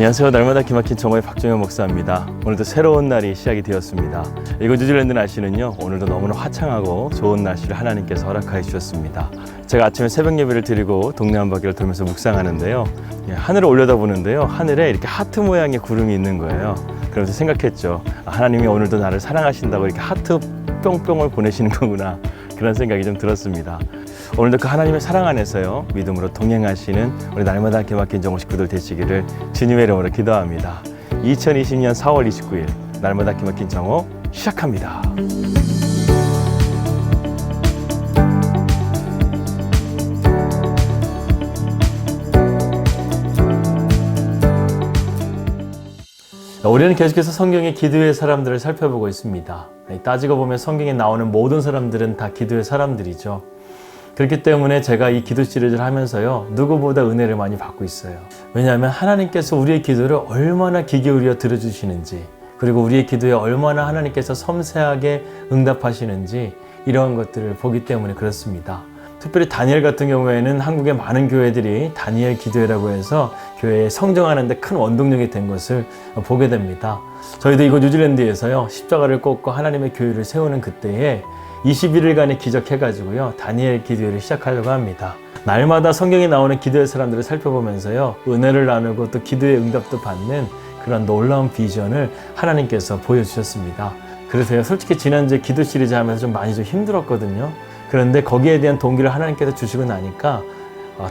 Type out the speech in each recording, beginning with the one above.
안녕하세요. 날마다 기막힌 정오의 박정현 목사입니다. 오늘도 새로운 날이 시작이 되었습니다. 이곳 뉴질랜드 날씨는요, 오늘도 너무나 화창하고 좋은 날씨를 하나님께서 허락하여 주셨습니다. 제가 아침에 새벽 예배를 드리고 동네 한 바퀴를 돌면서 묵상하는데요, 하늘을 올려다보는데요, 하늘에 이렇게 하트 모양의 구름이 있는 거예요. 그러면서 생각했죠. 하나님이 오늘도 나를 사랑하신다고 이렇게 하트 뿅뿅을 보내시는 거구나, 그런 생각이 좀 들었습니다. 오늘도 그 하나님의 사랑 안에서요, 믿음으로 동행하시는 우리 날마다 기막힌 정오 식구들 되시기를 주님의 이름으로 기도합니다. 2020년 4월 29일 날마다 기막힌 정오 시작합니다. 우리는 계속해서 성경의 기도의 사람들을 살펴보고 있습니다. 따지고 보면 성경에 나오는 모든 사람들은 다 기도의 사람들이죠. 그렇기 때문에 제가 이 기도 시리즈를 하면서요, 누구보다 은혜를 많이 받고 있어요. 왜냐하면 하나님께서 우리의 기도를 얼마나 귀 기울여 들어주시는지, 그리고 우리의 기도에 얼마나 하나님께서 섬세하게 응답하시는지, 이러한 것들을 보기 때문에 그렇습니다. 특별히 다니엘 같은 경우에는 한국의 많은 교회들이 다니엘 기도회라고 해서 교회에 성장하는 데 큰 원동력이 된 것을 보게 됩니다. 저희도 이곳 뉴질랜드에서요, 십자가를 꽂고 하나님의 교회를 세우는 그때에 21일간의 기적해가지고요, 다니엘 기도회를 시작하려고 합니다. 날마다 성경에 나오는 기도의 사람들을 살펴보면서요, 은혜를 나누고 또 기도의 응답도 받는 그런 놀라운 비전을 하나님께서 보여주셨습니다. 그래서요, 솔직히 지난주에 기도 시리즈 하면서 좀 많이 힘들었거든요. 그런데 거기에 대한 동기를 하나님께서 주시고 나니까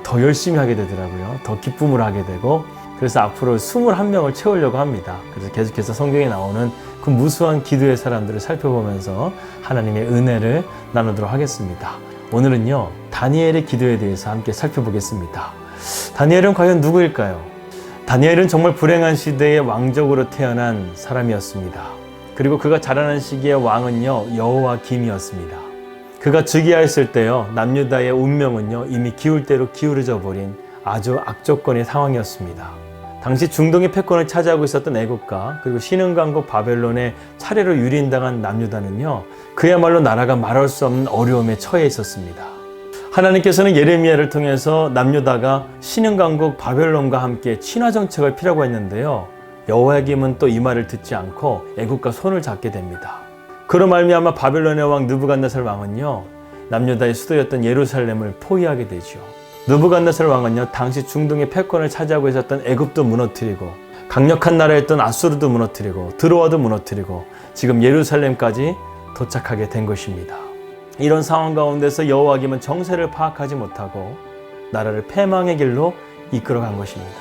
더 열심히 하게 되더라고요. 더 기쁨을 하게 되고, 그래서 앞으로 21명을 채우려고 합니다. 그래서 계속해서 성경에 나오는 그 무수한 기도의 사람들을 살펴보면서 하나님의 은혜를 나누도록 하겠습니다. 오늘은요, 다니엘의 기도에 대해서 함께 살펴보겠습니다. 다니엘은 과연 누구일까요? 다니엘은 정말 불행한 시대의 왕족으로 태어난 사람이었습니다. 그리고 그가 자라는 시기의 왕은요, 여호와김이었습니다. 그가 즉위하였을 때요, 남유다의 운명은요, 이미 기울 대로 기울어져 버린 아주 악조건의 상황이었습니다. 당시 중동의 패권을 차지하고 있었던 애국과 그리고 신흥강국 바벨론의 차례로 유린당한 남유다는요, 그야말로 나라가 말할 수 없는 어려움에 처해 있었습니다. 하나님께서는 예레미야를 통해서 남유다가 신흥강국 바벨론과 함께 친화 정책을 피라고 했는데요, 여호야김은 또 이 말을 듣지 않고 애국과 손을 잡게 됩니다. 그로 말미암아 바벨론의 왕 느부갓네살 왕은요, 남유다의 수도였던 예루살렘을 포위하게 되죠. 느부갓네살 왕은요, 당시 중동의 패권을 차지하고 있었던 애굽도 무너뜨리고, 강력한 나라였던 아수르도 무너뜨리고, 드로아도 무너뜨리고, 지금 예루살렘까지 도착하게 된 것입니다. 이런 상황 가운데서 여호야김은 정세를 파악하지 못하고 나라를 패망의 길로 이끌어간 것입니다.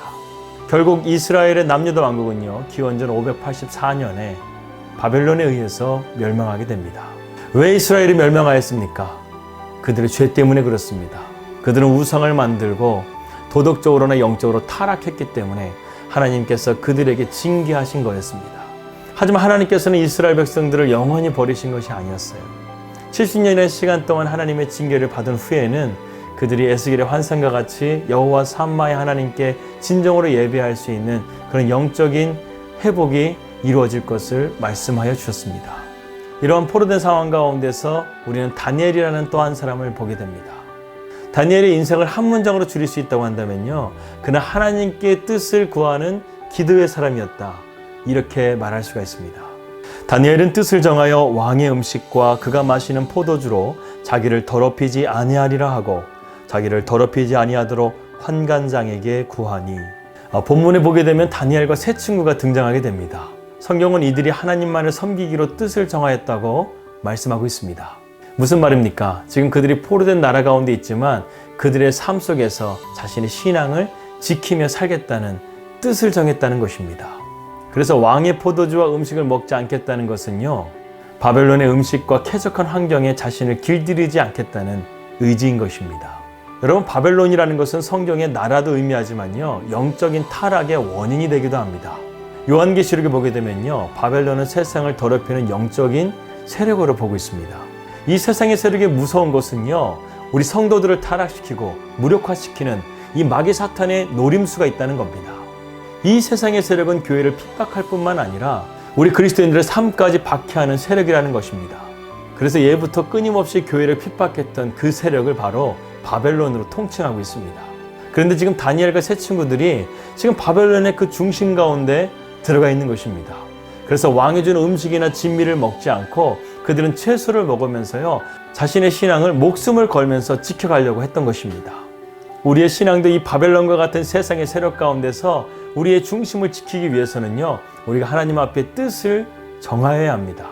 결국 이스라엘의 남유다 왕국은요, 기원전 584년에 바벨론에 의해서 멸망하게 됩니다. 왜 이스라엘이 멸망하였습니까? 그들의 죄 때문에 그렇습니다. 그들은 우상을 만들고 도덕적으로나 영적으로 타락했기 때문에 하나님께서 그들에게 징계하신 거였습니다. 하지만 하나님께서는 이스라엘 백성들을 영원히 버리신 것이 아니었어요. 70년의 시간 동안 하나님의 징계를 받은 후에는 그들이 에스겔의 환상과 같이 여호와 삼마의 하나님께 진정으로 예배할 수 있는 그런 영적인 회복이 이루어질 것을 말씀하여 주셨습니다. 이러한 포로된 상황 가운데서 우리는 다니엘이라는 또 한 사람을 보게 됩니다. 다니엘의 인생을 한 문장으로 줄일 수 있다고 한다면요, 그는 하나님께 뜻을 구하는 기도의 사람이었다, 이렇게 말할 수가 있습니다. 다니엘은 뜻을 정하여 왕의 음식과 그가 마시는 포도주로 자기를 더럽히지 아니하리라 하고 자기를 더럽히지 아니하도록 환관장에게 구하니. 본문에 보게 되면 다니엘과 세 친구가 등장하게 됩니다. 성경은 이들이 하나님만을 섬기기로 뜻을 정하였다고 말씀하고 있습니다. 무슨 말입니까? 지금 그들이 포로된 나라 가운데 있지만 그들의 삶 속에서 자신의 신앙을 지키며 살겠다는 뜻을 정했다는 것입니다. 그래서 왕의 포도주와 음식을 먹지 않겠다는 것은요, 바벨론의 음식과 쾌적한 환경에 자신을 길들이지 않겠다는 의지인 것입니다. 여러분, 바벨론이라는 것은 성경의 나라도 의미하지만요, 영적인 타락의 원인이 되기도 합니다. 요한계시록에 보게 되면요, 바벨론은 세상을 더럽히는 영적인 세력으로 보고 있습니다. 이 세상의 세력의 무서운 것은요, 우리 성도들을 타락시키고 무력화시키는 이 마귀 사탄의 노림수가 있다는 겁니다. 이 세상의 세력은 교회를 핍박할 뿐만 아니라 우리 그리스도인들의 삶까지 박해하는 세력이라는 것입니다. 그래서 예부터 끊임없이 교회를 핍박했던 그 세력을 바로 바벨론으로 통칭하고 있습니다. 그런데 지금 다니엘과 세 친구들이 지금 바벨론의 그 중심 가운데 들어가 있는 것입니다. 그래서 왕이 주는 음식이나 진미를 먹지 않고 그들은 채소를 먹으면서요, 자신의 신앙을 목숨을 걸면서 지켜가려고 했던 것입니다. 우리의 신앙도 이 바벨론과 같은 세상의 세력 가운데서 우리의 중심을 지키기 위해서는요, 우리가 하나님 앞에 뜻을 정하여야 합니다.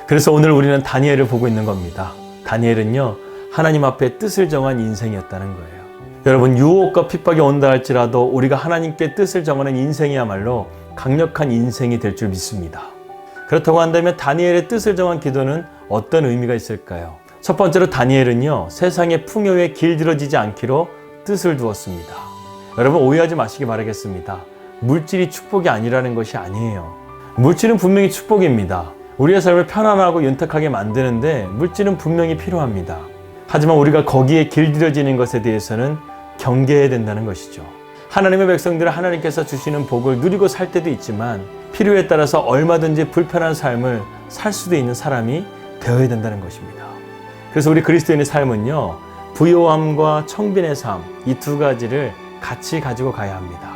그래서 오늘 우리는 다니엘을 보고 있는 겁니다. 다니엘은요, 하나님 앞에 뜻을 정한 인생이었다는 거예요. 여러분, 유혹과 핍박이 온다 할지라도 우리가 하나님께 뜻을 정하는 인생이야말로 강력한 인생이 될 줄 믿습니다. 그렇다고 한다면 다니엘의 뜻을 정한 기도는 어떤 의미가 있을까요? 첫 번째로 다니엘은요, 세상의 풍요에 길들여지지 않기로 뜻을 두었습니다. 여러분, 오해하지 마시기 바라겠습니다. 물질이 축복이 아니라는 것이 아니에요. 물질은 분명히 축복입니다. 우리의 삶을 편안하고 윤택하게 만드는데 물질은 분명히 필요합니다. 하지만 우리가 거기에 길들여지는 것에 대해서는 경계해야 된다는 것이죠. 하나님의 백성들은 하나님께서 주시는 복을 누리고 살 때도 있지만 필요에 따라서 얼마든지 불편한 삶을 살 수도 있는 사람이 되어야 된다는 것입니다. 그래서 우리 그리스도인의 삶은요, 부요함과 청빈의 삶, 이 두 가지를 같이 가지고 가야 합니다.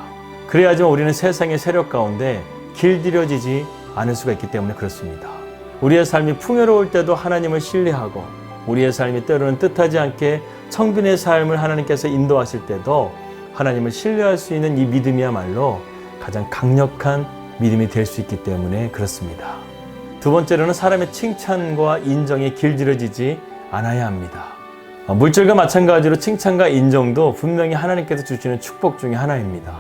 그래야지만 우리는 세상의 세력 가운데 길들여지지 않을 수가 있기 때문에 그렇습니다. 우리의 삶이 풍요로울 때도 하나님을 신뢰하고 우리의 삶이 때로는 뜻하지 않게 청빈의 삶을 하나님께서 인도하실 때도 하나님을 신뢰할 수 있는 이 믿음이야말로 가장 강력한 믿음이 될 수 있기 때문에 그렇습니다. 두 번째로는 사람의 칭찬과 인정에 길들여지지 않아야 합니다. 물질과 마찬가지로 칭찬과 인정도 분명히 하나님께서 주시는 축복 중에 하나입니다.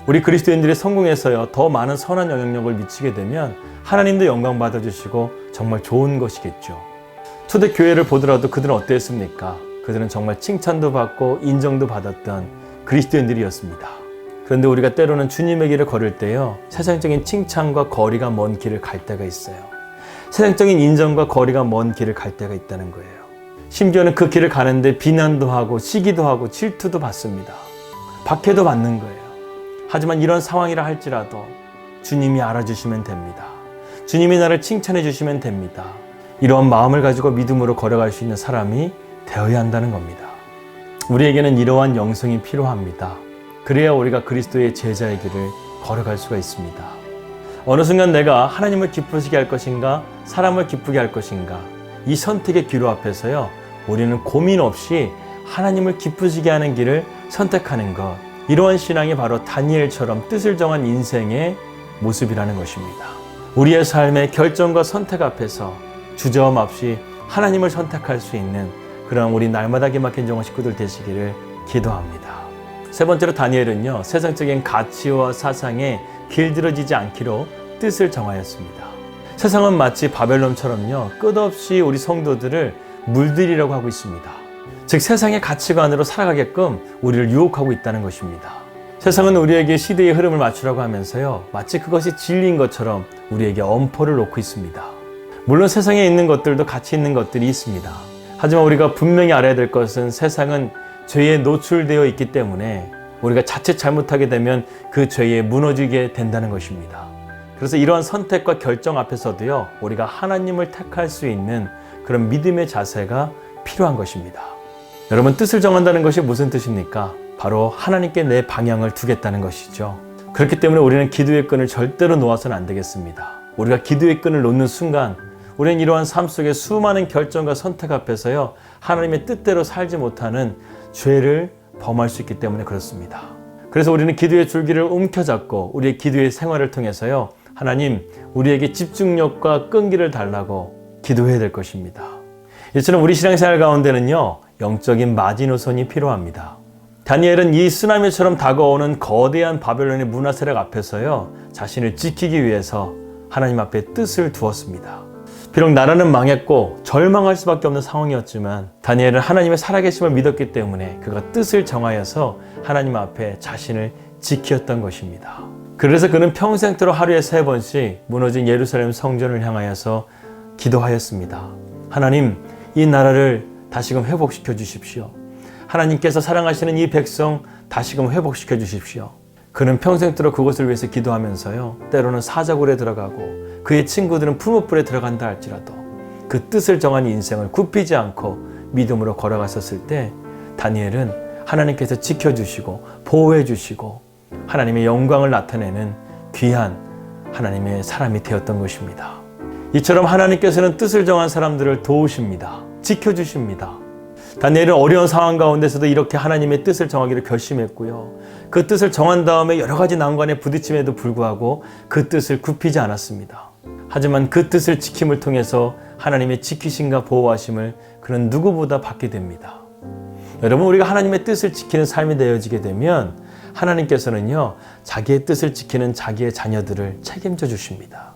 우리 그리스도인들이 성공해서요, 더 많은 선한 영향력을 미치게 되면 하나님도 영광 받아주시고 정말 좋은 것이겠죠. 초대교회를 보더라도 그들은 어땠습니까? 그들은 정말 칭찬도 받고 인정도 받았던 그리스도인들이었습니다. 그런데 우리가 때로는 주님의 길을 걸을 때요, 세상적인 칭찬과 거리가 먼 길을 갈 때가 있어요. 세상적인 인정과 거리가 먼 길을 갈 때가 있다는 거예요. 심지어는 그 길을 가는데 비난도 하고 시기도 하고 질투도 받습니다. 박해도 받는 거예요. 하지만 이런 상황이라 할지라도 주님이 알아주시면 됩니다. 주님이 나를 칭찬해 주시면 됩니다. 이러한 마음을 가지고 믿음으로 걸어갈 수 있는 사람이 되어야 한다는 겁니다. 우리에게는 이러한 영성이 필요합니다. 그래야 우리가 그리스도의 제자의 길을 걸어갈 수가 있습니다. 어느 순간 내가 하나님을 기쁘시게 할 것인가, 사람을 기쁘게 할 것인가, 이 선택의 기로 앞에서요, 우리는 고민 없이 하나님을 기쁘시게 하는 길을 선택하는 것, 이러한 신앙이 바로 다니엘처럼 뜻을 정한 인생의 모습이라는 것입니다. 우리의 삶의 결정과 선택 앞에서 주저함 없이 하나님을 선택할 수 있는 그런 우리 날마다 기막힌 정원 식구들 되시기를 기도합니다. 세 번째로 다니엘은요, 세상적인 가치와 사상에 길들여지지 않기로 뜻을 정하였습니다. 세상은 마치 바벨론처럼요, 끝없이 우리 성도들을 물들이려고 하고 있습니다. 즉 세상의 가치관으로 살아가게끔 우리를 유혹하고 있다는 것입니다. 세상은 우리에게 시대의 흐름을 맞추라고 하면서요, 마치 그것이 진리인 것처럼 우리에게 엄포를 놓고 있습니다. 물론 세상에 있는 것들도 가치 있는 것들이 있습니다. 하지만 우리가 분명히 알아야 될 것은 세상은 죄에 노출되어 있기 때문에 우리가 자칫 잘못하게 되면 그 죄에 무너지게 된다는 것입니다. 그래서 이러한 선택과 결정 앞에서도요, 우리가 하나님을 택할 수 있는 그런 믿음의 자세가 필요한 것입니다. 여러분, 뜻을 정한다는 것이 무슨 뜻입니까? 바로 하나님께 내 방향을 두겠다는 것이죠. 그렇기 때문에 우리는 기도의 끈을 절대로 놓아서는 안 되겠습니다. 우리가 기도의 끈을 놓는 순간 우리는 이러한 삶 속에 수많은 결정과 선택 앞에서요, 하나님의 뜻대로 살지 못하는 죄를 범할 수 있기 때문에 그렇습니다. 그래서 우리는 기도의 줄기를 움켜잡고 우리의 기도의 생활을 통해서요, 하나님, 우리에게 집중력과 끈기를 달라고 기도해야 될 것입니다. 이처럼 우리 신앙생활 가운데는요, 영적인 마지노선이 필요합니다. 다니엘은 이 쓰나미처럼 다가오는 거대한 바벨론의 문화 세력 앞에서요, 자신을 지키기 위해서 하나님 앞에 뜻을 두었습니다. 비록 나라는 망했고 절망할 수밖에 없는 상황이었지만 다니엘은 하나님의 살아계심을 믿었기 때문에 그가 뜻을 정하여서 하나님 앞에 자신을 지켰던 것입니다. 그래서 그는 평생토록 하루에 3번씩 무너진 예루살렘 성전을 향하여서 기도하였습니다. 하나님, 이 나라를 다시금 회복시켜 주십시오. 하나님께서 사랑하시는 이 백성 다시금 회복시켜 주십시오. 그는 평생토록 그것을 위해서 기도하면서요, 때로는 사자굴에 들어가고 그의 친구들은 풀무불에 들어간다 할지라도 그 뜻을 정한 인생을 굽히지 않고 믿음으로 걸어갔었을 때 다니엘은 하나님께서 지켜주시고 보호해주시고 하나님의 영광을 나타내는 귀한 하나님의 사람이 되었던 것입니다. 이처럼 하나님께서는 뜻을 정한 사람들을 도우십니다. 지켜주십니다. 다니엘은 어려운 상황 가운데서도 이렇게 하나님의 뜻을 정하기로 결심했고요. 그 뜻을 정한 다음에 여러 가지 난관에 부딪힘에도 불구하고 그 뜻을 굽히지 않았습니다. 하지만 그 뜻을 지킴을 통해서 하나님의 지키심과 보호하심을 그는 누구보다 받게 됩니다. 여러분, 우리가 하나님의 뜻을 지키는 삶이 되어지게 되면 하나님께서는요, 자기의 뜻을 지키는 자기의 자녀들을 책임져 주십니다.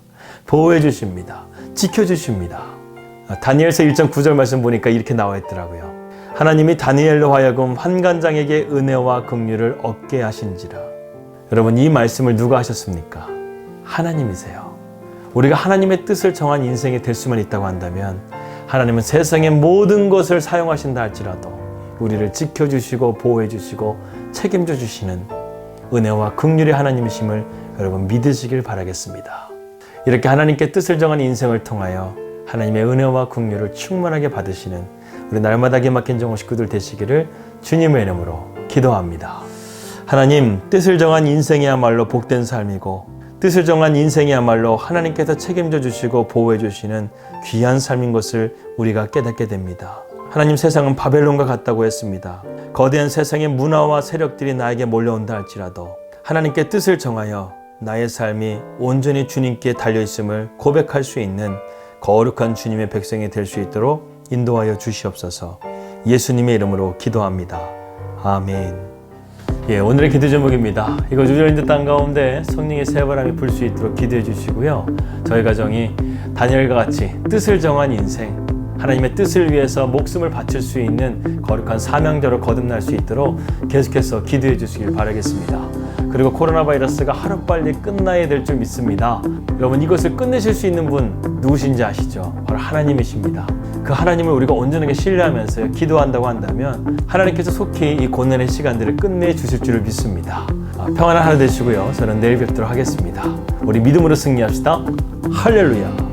보호해 주십니다. 지켜 주십니다. 다니엘서 1장 9절 말씀 보니까 이렇게 나와 있더라고요. 하나님이 다니엘로 하여금 환관장에게 은혜와 긍휼을 얻게 하신지라. 여러분, 이 말씀을 누가 하셨습니까? 하나님이세요. 우리가 하나님의 뜻을 정한 인생이 될 수만 있다고 한다면 하나님은 세상의 모든 것을 사용하신다 할지라도 우리를 지켜주시고 보호해주시고 책임져 주시는 은혜와 긍휼의 하나님이심을 여러분 믿으시길 바라겠습니다. 이렇게 하나님께 뜻을 정한 인생을 통하여 하나님의 은혜와 긍휼을 충만하게 받으시는 우리 날마다 기막힌 정호 식구들 되시기를 주님의 이름으로 기도합니다. 하나님, 뜻을 정한 인생이야말로 복된 삶이고 뜻을 정한 인생이야말로 하나님께서 책임져 주시고 보호해 주시는 귀한 삶인 것을 우리가 깨닫게 됩니다. 하나님, 세상은 바벨론과 같다고 했습니다. 거대한 세상의 문화와 세력들이 나에게 몰려온다 할지라도 하나님께 뜻을 정하여 나의 삶이 온전히 주님께 달려있음을 고백할 수 있는 거룩한 주님의 백성이 될 수 있도록 인도하여 주시옵소서. 예수님의 이름으로 기도합니다. 아멘. 오늘의 기도 제목입니다. 이거 주저앉은 땅 가운데 성령의 새바람이 불 수 있도록 기도해 주시고요. 저희 가정이 다니엘과 같이 뜻을 정한 인생, 하나님의 뜻을 위해서 목숨을 바칠 수 있는 거룩한 사명자로 거듭날 수 있도록 계속해서 기도해 주시길 바라겠습니다. 그리고 코로나 바이러스가 하루빨리 끝나야 될 줄 믿습니다. 여러분, 이것을 끝내실 수 있는 분 누구신지 아시죠? 바로 하나님이십니다. 그 하나님을 우리가 온전하게 신뢰하면서 기도한다고 한다면 하나님께서 속히 이 고난의 시간들을 끝내주실 줄을 믿습니다. 평안한 하루 되시고요. 저는 내일 뵙도록 하겠습니다. 우리 믿음으로 승리합시다. 할렐루야.